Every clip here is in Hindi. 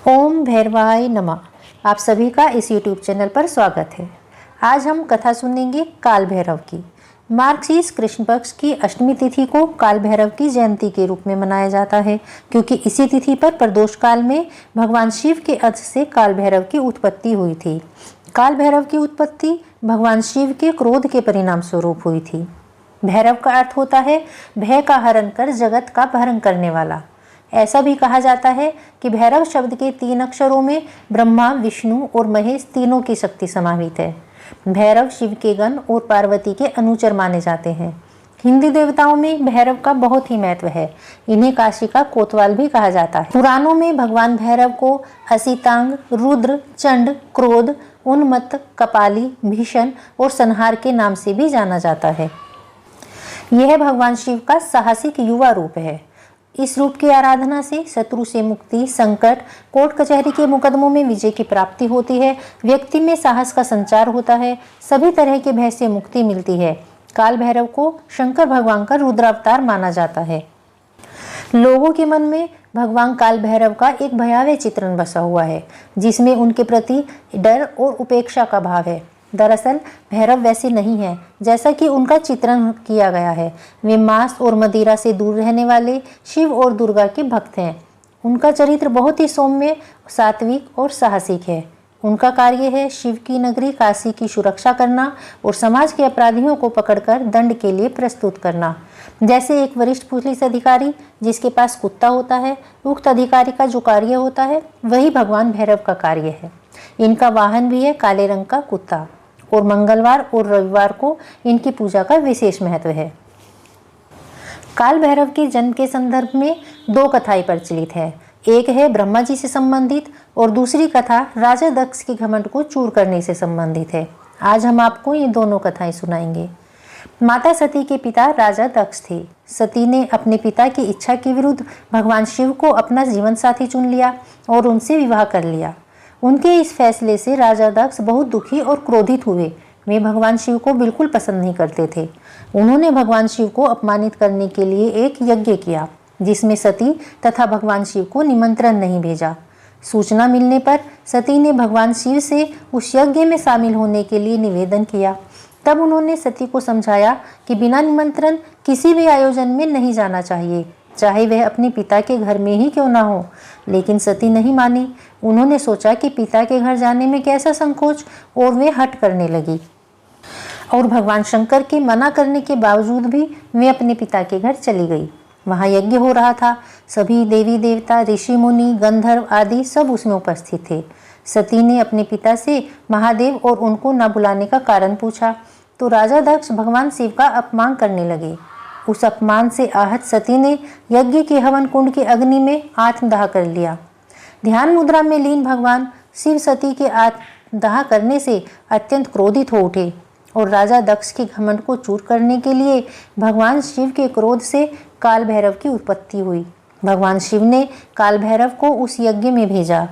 ओम भैरवाय नमः। आप सभी का इस YouTube चैनल पर स्वागत है। आज हम कथा सुनेंगे काल भैरव की। मार्गशीर्ष कृष्ण पक्ष की अष्टमी तिथि को काल भैरव की जयंती के रूप में मनाया जाता है, क्योंकि इसी तिथि पर प्रदोष काल में भगवान शिव के अध से काल भैरव की उत्पत्ति हुई थी। काल भैरव की उत्पत्ति भगवान शिव के क्रोध के परिणाम स्वरूप हुई थी। भैरव का अर्थ होता है भय का हरण कर जगत का भरण करने वाला। ऐसा भी कहा जाता है कि भैरव शब्द के 3 अक्षरों में ब्रह्मा, विष्णु और महेश तीनों की शक्ति समाहित है। भैरव शिव के गण और पार्वती के अनुचर माने जाते हैं। हिंदू देवताओं में भैरव का बहुत ही महत्व है। इन्हें काशी का कोतवाल भी कहा जाता है। पुराणों में भगवान भैरव को असितांग, रुद्र, चंड, क्रोध, उन्मत्त, कपाली, भीषण और संहार के नाम से भी जाना जाता है। यह भगवान शिव का साहसिक युवा रूप है। इस रूप की आराधना से शत्रु से मुक्ति, संकट, कोर्ट कचहरी के मुकदमों में विजय की प्राप्ति होती है। व्यक्ति में साहस का संचार होता है। सभी तरह के भय से मुक्ति मिलती है। काल भैरव को शंकर भगवान का रुद्रावतार माना जाता है। लोगों के मन में भगवान काल भैरव का एक भयावह चित्रण बसा हुआ है, जिसमें उनके प्रति डर और उपेक्षा का भाव है। दरअसल भैरव वैसे नहीं है जैसा कि उनका चित्रण किया गया है। वे मांस और मदिरा से दूर रहने वाले शिव और दुर्गा के भक्त हैं। उनका चरित्र बहुत ही सौम्य, सात्विक और साहसिक है। उनका कार्य है शिव की नगरी काशी की सुरक्षा करना और समाज के अपराधियों को पकड़कर दंड के लिए प्रस्तुत करना। जैसे एक वरिष्ठ पुलिस अधिकारी जिसके पास कुत्ता होता है, उक्त अधिकारी का जो कार्य होता है वही भगवान भैरव का कार्य है। इनका वाहन भी है काले रंग का कुत्ता और मंगलवार और रविवार को इनकी पूजा का विशेष महत्व है। काल भैरव के जन्म के संदर्भ में 2 कथाएं प्रचलित है। एक है ब्रह्मा जी से संबंधित और दूसरी कथा राजा दक्ष के घमंड को चूर करने से संबंधित है। आज हम आपको ये दोनों कथाएं सुनाएंगे। माता सती के पिता राजा दक्ष थे। सती ने अपने पिता की इच्छा के विरुद्ध भगवान शिव को अपना जीवन साथी चुन लिया और उनसे विवाह कर लिया। उनके इस फैसले से राजा दक्ष बहुत दुखी और क्रोधित हुए। वे भगवान शिव को बिल्कुल पसंद नहीं करते थे। उन्होंने भगवान शिव को अपमानित करने के लिए एक यज्ञ किया, जिसमें सती तथा भगवान शिव को निमंत्रण नहीं भेजा। सूचना मिलने पर सती ने भगवान शिव से उस यज्ञ में शामिल होने के लिए निवेदन किया। तब उन्होंने सती को समझाया कि बिना निमंत्रण किसी भी आयोजन में नहीं जाना चाहिए, चाहे वह अपने पिता के घर में ही क्यों ना हो। लेकिन सती नहीं मानी। उन्होंने सोचा कि पिता के घर जाने में कैसा संकोच, और वे हट करने लगी। और भगवान शंकर के मना करने के बावजूद भी वे अपने पिता के घर चली गई। वहाँ यज्ञ हो रहा था। सभी देवी देवता, ऋषि मुनि, गंधर्व आदि सब उसमें उपस्थित थे। सती ने अपने पिता से महादेव और उनको न बुलाने का कारण पूछा, तो राजा दक्ष भगवान शिव का अपमान करने लगे। उस अपमान से आहत सती ने यज्ञ के हवन कुंड के अग्नि में आत्मदाह कर लिया। ध्यान मुद्रा में लीन भगवान शिव सती के आत्मदाह करने से अत्यंत क्रोधित हो उठे और राजा दक्ष के घमंड को चूर करने के लिए भगवान शिव के क्रोध से काल भैरव की उत्पत्ति हुई। भगवान शिव ने काल भैरव को उस यज्ञ में भेजा।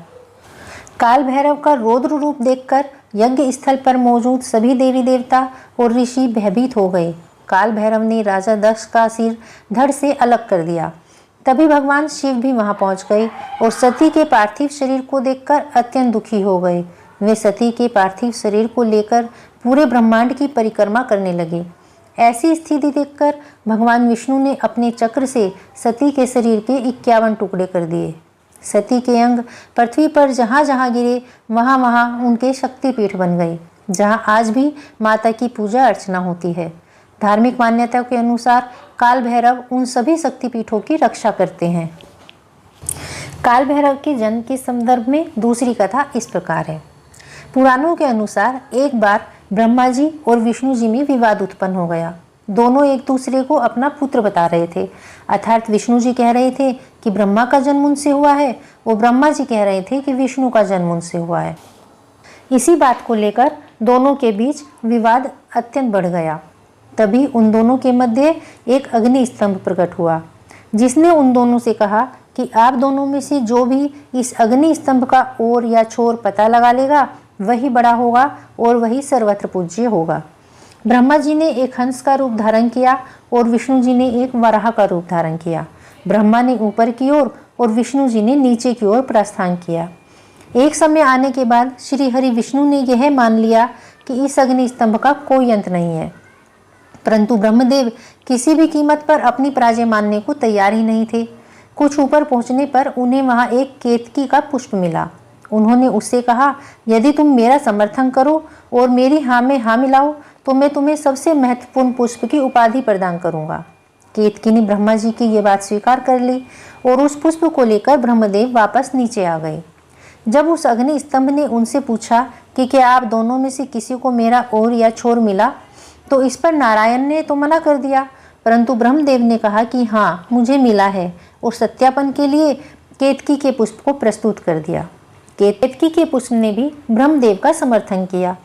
काल भैरव का रौद्र रूप देखकर यज्ञ स्थल पर मौजूद सभी देवी देवता और ऋषि भयभीत हो गए। काल भैरव ने राजा दक्ष का सिर धड़ से अलग कर दिया। तभी भगवान शिव भी वहां पहुंच गए और सती के पार्थिव शरीर को देखकर अत्यंत दुखी हो गए। वे सती के पार्थिव शरीर को लेकर पूरे ब्रह्मांड की परिक्रमा करने लगे। ऐसी स्थिति देखकर भगवान विष्णु ने अपने चक्र से सती के शरीर के 51 टुकड़े कर दिए। सती के अंग पृथ्वी पर जहाँ जहाँ गिरे वहाँ वहाँ उनके शक्तिपीठ बन गए, जहाँ आज भी माता की पूजा अर्चना होती है। धार्मिक मान्यता के अनुसार काल भैरव उन सभी शक्तिपीठों की रक्षा करते हैं। काल भैरव के जन्म के संदर्भ में दूसरी कथा इस प्रकार है। पुराणों के अनुसार एक बार ब्रह्मा जी और विष्णु जी में विवाद उत्पन्न हो गया। दोनों एक दूसरे को अपना पुत्र बता रहे थे। अर्थात विष्णु जी कह रहे थे कि ब्रह्मा का जन्म उनसे हुआ है और ब्रह्मा जी कह रहे थे कि विष्णु का जन्म उनसे हुआ है। इसी बात को लेकर दोनों के बीच विवाद अत्यंत बढ़ गया। तभी उन दोनों के मध्य एक अग्नि स्तंभ प्रकट हुआ, जिसने उन दोनों से कहा कि आप दोनों में से जो भी इस अग्नि स्तंभ का ओर या छोर पता लगा लेगा वही बड़ा होगा और वही सर्वत्र पूज्य होगा। ब्रह्मा जी ने एक हंस का रूप धारण किया और विष्णु जी ने एक वराह का रूप धारण किया। ब्रह्मा ने ऊपर की ओर और विष्णु जी ने नीचे की ओर प्रस्थान किया। एक समय आने के बाद श्री हरि विष्णु ने यह मान लिया कि इस अग्नि स्तंभ का कोई अंत नहीं है, परंतु ब्रह्मदेव किसी भी कीमत पर अपनी पराजय मानने को तैयार ही नहीं थे। कुछ ऊपर पहुंचने पर उन्हें वहां एक केतकी का पुष्प मिला। उन्होंने उससे कहा, यदि तुम मेरा समर्थन करो और मेरी हाँ में हाँ मिलाओ तो मैं तुम्हें सबसे महत्वपूर्ण पुष्प की उपाधि प्रदान करूंगा। केतकी ने ब्रह्मा जी की ये बात स्वीकार कर ली और उस पुष्प को लेकर ब्रह्मदेव वापस नीचे आ गए। जब उस अग्नि स्तंभ ने उनसे पूछा कि क्या आप दोनों में से किसी को मेरा ओर या छोर मिला, तो इस पर नारायण ने तो मना कर दिया, परंतु ब्रह्मदेव ने कहा कि हाँ मुझे मिला है और सत्यापन के लिए केतकी के पुष्प को प्रस्तुत कर दिया। केतकी के पुष्प ने भी ब्रह्मदेव का समर्थन किया।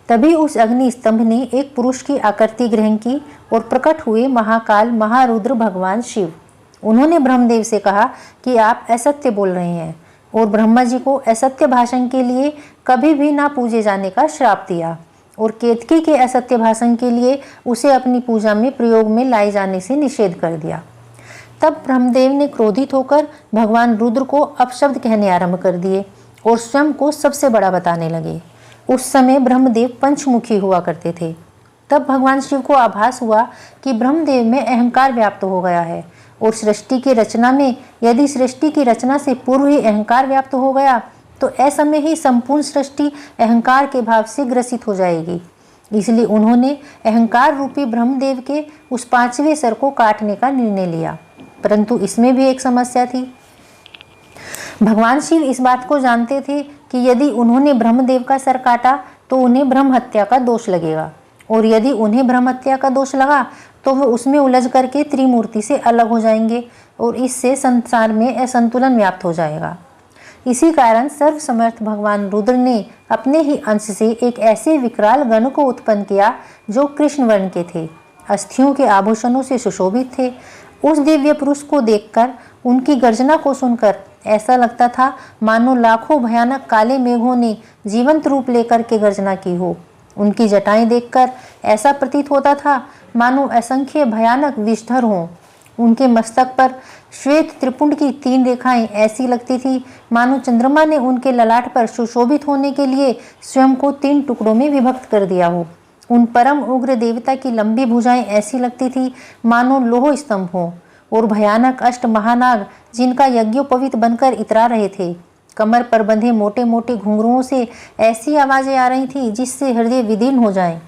तभी उस अग्नि स्तंभ ने एक पुरुष की आकृति ग्रहण की और प्रकट हुए महाकाल महारुद्र भगवान शिव। उन्होंने ब्रह्मदेव से कहा कि आप असत्य बोल रहे हैं और ब्रह्मा जी को असत्य भाषण के लिए कभी भी ना पूजे जाने का श्राप दिया और केतकी के असत्य भाषण के लिए उसे अपनी पूजा में प्रयोग में लाए जाने से निषेध कर दिया। तब ब्रह्मदेव ने क्रोधित होकर भगवान रुद्र को अपशब्द कहने आरंभ कर दिए और स्वयं को सबसे बड़ा बताने लगे। उस समय ब्रह्मदेव पंचमुखी हुआ करते थे। तब भगवान शिव को आभास हुआ कि ब्रह्मदेव में अहंकार व्याप्त हो गया है और सृष्टि की रचना में यदि सृष्टि की रचना से पूर्व ही अहंकार व्याप्त हो गया तो ऐसे में ही संपूर्ण सृष्टि अहंकार के भाव से ग्रसित हो जाएगी। इसलिए उन्होंने अहंकार रूपी ब्रह्मदेव के उस 5वें सर को काटने का निर्णय लिया, परंतु इसमें भी एक समस्या थी। भगवान शिव इस बात को जानते थे कि यदि उन्होंने ब्रह्मदेव का सर काटा तो उन्हें ब्रह्म हत्या का दोष लगेगा और यदि उन्हें ब्रह्म हत्या का दोष लगा तो वे उसमें उलझ करके त्रिमूर्ति से अलग हो जाएंगे और इससे संसार में असंतुलन व्याप्त हो जाएगा। इसी कारण सर्वसमर्थ भगवान रुद्र ने अपने ही अंश से एक ऐसे विकराल गण को उत्पन्न किया जो कृष्ण वर्ण के थे, अस्थियों के आभूषणों से सुशोभित थे। उस दिव्य पुरुष को देखकर, उनकी गर्जना को सुनकर ऐसा लगता था मानो लाखों भयानक काले मेघों ने जीवंत रूप लेकर के गर्जना की हो। उनकी जटाएं देखकर ऐसा प्रतीत होता था मानो असंख्य भयानक विषधर हों। उनके मस्तक पर श्वेत त्रिपुंड की 3 रेखाएं ऐसी लगती थी मानो चंद्रमा ने उनके ललाट पर सुशोभित होने के लिए स्वयं को 3 टुकड़ों में विभक्त कर दिया हो। उन परम उग्र देवता की लंबी भुजाएं ऐसी लगती थी मानो लोह स्तंभ हो और भयानक अष्ट महानाग जिनका यज्ञोपवीत बनकर इतरा रहे थे। कमर पर बंधे मोटे मोटे घुंघरुओं से ऐसी आवाजें आ रही थी जिससे हृदय विदीर्ण हो जाए।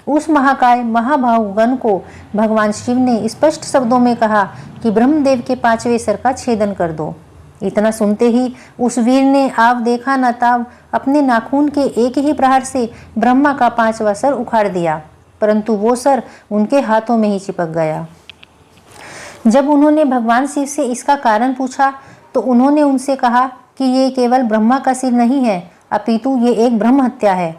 उस महाकाय महाभाव गण को भगवान शिव ने स्पष्ट शब्दों में कहा कि ब्रह्मदेव के 5वें सर का छेदन कर दो। इतना सुनते ही उस वीर ने आव देखा न ताव अपने नाखून के एक ही प्रहार से ब्रह्मा का 5वां सर उखाड़ दिया, परंतु वो सर उनके हाथों में ही चिपक गया। जब उन्होंने भगवान शिव से इसका कारण पूछा तो उन्होंने उनसे कहा कि ये केवल ब्रह्मा का सिर नहीं है, अपितु ये एक ब्रह्म हत्या है।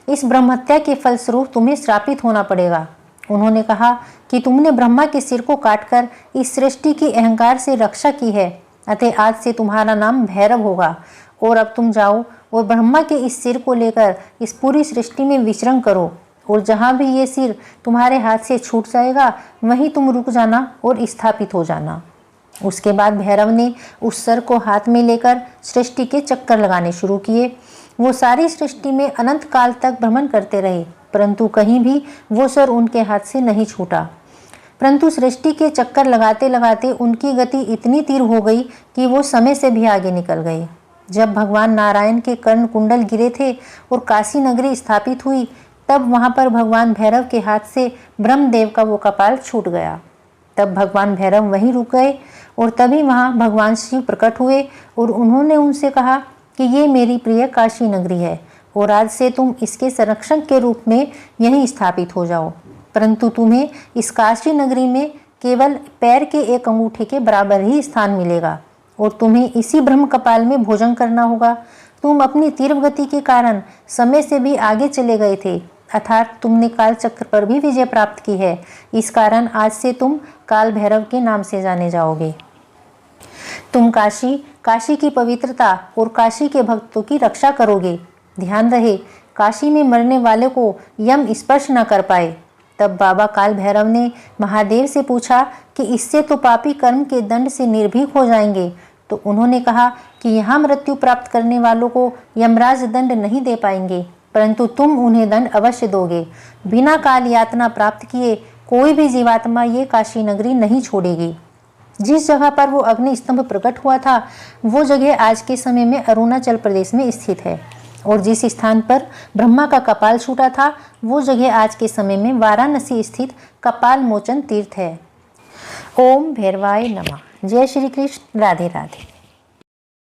इस ब्रह्म हत्या के फलस्वरूप तुम्हें श्रापित होना पड़ेगा। उन्होंने कहा कि तुमने ब्रह्मा के सिर को काटकर इस सृष्टि की अहंकार से रक्षा की है, अतः आज से तुम्हारा नाम भैरव होगा और अब तुम जाओ और ब्रह्मा के इस सिर को लेकर इस पूरी सृष्टि में विचरण करो और जहाँ भी ये सिर तुम्हारे हाथ से छूट जाएगा वहीं तुम रुक जाना और स्थापित हो जाना। उसके बाद भैरव ने उस सर को हाथ में लेकर सृष्टि के चक्कर लगाने शुरू किए। वो सारी सृष्टि में अनंत काल तक भ्रमण करते रहे, परंतु कहीं भी वो सर उनके हाथ से नहीं छूटा। परंतु सृष्टि के चक्कर लगाते लगाते उनकी गति इतनी तीव्र हो गई कि वो समय से भी आगे निकल गए। जब भगवान नारायण के कर्ण कुंडल गिरे थे और काशी नगरी स्थापित हुई, तब वहाँ पर भगवान भैरव के हाथ से ब्रह्मदेव का वो कपाल छूट गया। तब भगवान भैरव वहीं रुक गए और तभी वहाँ भगवान शिव प्रकट हुए और उन्होंने उनसे कहा कि ये मेरी प्रिय काशी नगरी है और आज से तुम इसके संरक्षक के रूप में यहीं स्थापित हो जाओ, परंतु तुम्हें इस काशी नगरी में केवल पैर के एक अंगूठे के बराबर ही स्थान मिलेगा और तुम्हें इसी ब्रह्म कपाल में भोजन करना होगा। तुम अपनी तीव्र गति के कारण समय से भी आगे चले गए थे, अर्थात तुमने काल चक्र पर भी विजय प्राप्त की है। इस कारण आज से तुम काल भैरव के नाम से जाने जाओगे। तुम काशी की पवित्रता और काशी के भक्तों की रक्षा करोगे। ध्यान रहे, काशी में मरने वाले को यम स्पर्श न कर पाए। तब बाबा काल भैरव ने महादेव से पूछा कि इससे तो पापी कर्म के दंड से निर्भीक हो जाएंगे। तो उन्होंने कहा कि यहाँ मृत्यु प्राप्त करने वालों को यमराज दंड नहीं दे पाएंगे, परंतु तुम उन्हें दंड अवश्य दोगे। बिना काल यातना प्राप्त किए कोई भी जीवात्मा ये काशी नगरी नहीं छोड़ेगी। जिस जगह पर वो अग्नि स्तंभ प्रकट हुआ था वो जगह आज के समय में अरुणाचल प्रदेश में स्थित है, और जिस स्थान पर ब्रह्मा का कपाल छूटा था वो जगह आज के समय में वाराणसी स्थित कपाल मोचन तीर्थ है। ओम भैरवाय नमः। जय श्री कृष्ण। राधे राधे।